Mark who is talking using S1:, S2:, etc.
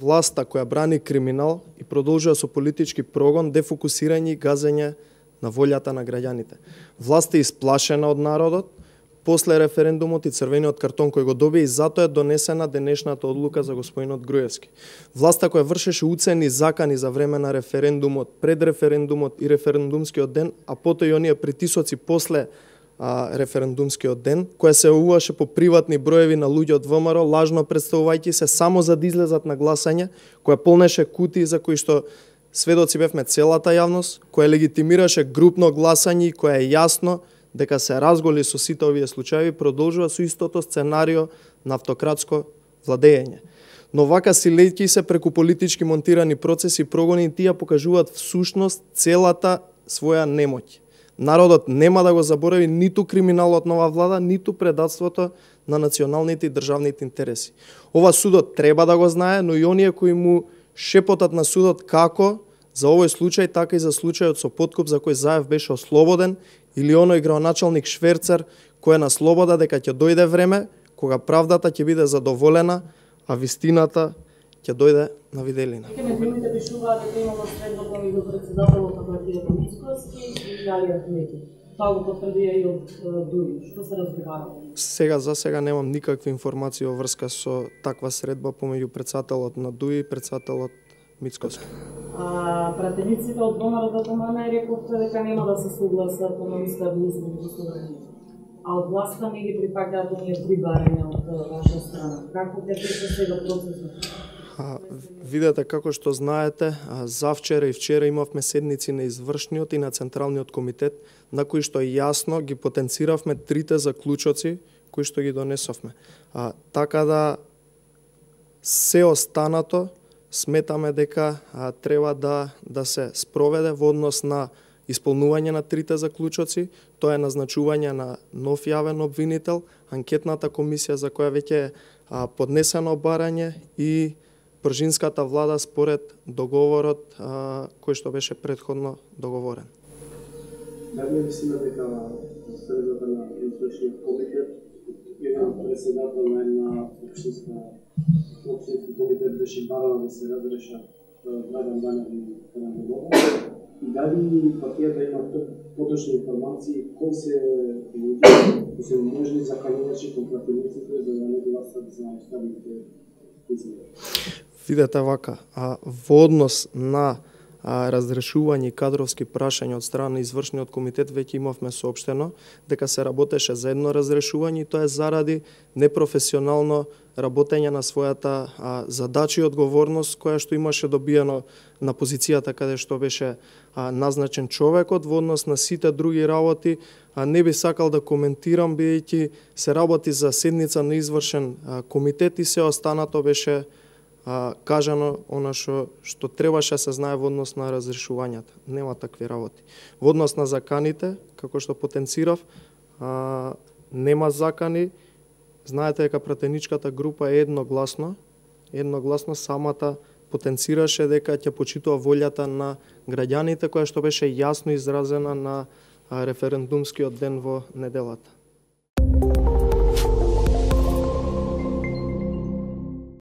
S1: власта која брани криминал и продолжува со политички прогон, дефокусирање и газење на волјата на граѓаните. Власта е исплашена од народот после референдумот и црвениот картон кој го добија и затоа е донесена денешната одлука за господинот Груевски. Власта која вршеше уцени закани за време на референдумот, пред референдумот и референдумскиот ден, а потоа и оние притисоци после референдумскиот ден, која се уваше по приватни броеви на луѓе од ВМРО, лажно представувајќи се само за да излезат на гласање, која полнеше кутии за кои што сведоци бевме целата јавност, која легитимираше групно гласање и која е јасно дека се разголи со сите овие случаи, продолжува со истото сценарио на автократско владење. Но вака силејќи се преку политички монтирани процеси и прогони, тие покажуваат всушност целата своја немоќ. Народот нема да го заборави ниту криминалот на оваа влада, ниту предавството на националните и државните интереси. Ова судот треба да го знае, но и оние кои му шепотат на судот како за овој случај, така и за случајот со подкуп за кој Заев беше ослободен, или оној градоначалник Шверцер кој е на слобода дека ќе дојде време кога правдата ќе биде задоволена, а вистината ќе дојде на виделина.
S2: Медиумите пишуваат дека имало средба помеѓу председателот на партијата Мицкоски и Алија Ахмети. Тоа го потврдија и од ДУИ. Што се разговара?
S1: За сега немам никакви информации во врска со таква средба помеѓу председателот на ДУИ и председателот Мицкоски.
S2: Пратениците од ВМРО ДДМН рековте дека нема да се согласат на уставни измени во Словенија. А од власта не ги припагаат оние три барања од ваша страна. Како ќе тече сега процесот?
S1: Видете, како што знаете, завчера и вчера имавме седници на извршниот и на Централниот комитет, на кои што јасно ги потенциравме трите заклучоци кои што ги донесовме. Така да се останато сметаме дека треба да се спроведе во однос на исполнување на трите заклучоци, тоа е назначување на нов јавен обвинител, анкетната комисија за која веќе е поднесено барање и пржинската влада според договорот кој што беше претходно договорен.
S3: Дали мислиме дека средата на извршниот комитет еден председател на една општински комитет беше барана да се разреша Драgan Банев и Каран Богданов? И дали партијата има поточни информации кои се можни заканувачи кон пратениците за да не гласат за останите избори?
S1: Видете вака, во однос на разрешување и кадровски прашања од страна на извршниот комитет веќе имавме соопштено дека се работеше за едно разрешување и тоа е заради непрофесионално работење на својата задача и одговорност која што имаше добиено на позицијата каде што беше назначен човекот. Во однос на сите други работи не би сакал да коментирам бидејќи се работи за седница на извршен комитет и се останато беше кажано она што требаше да се знае во однос на разрешувањата. Нема такви работи. Во однос на заканите, како што потенцирав, нема закани. Знаете дека пратеничката група е едногласно самата потенцираше дека ќе почитува волјата на граѓаните која што беше јасно изразена на референдумскиот ден во неделата.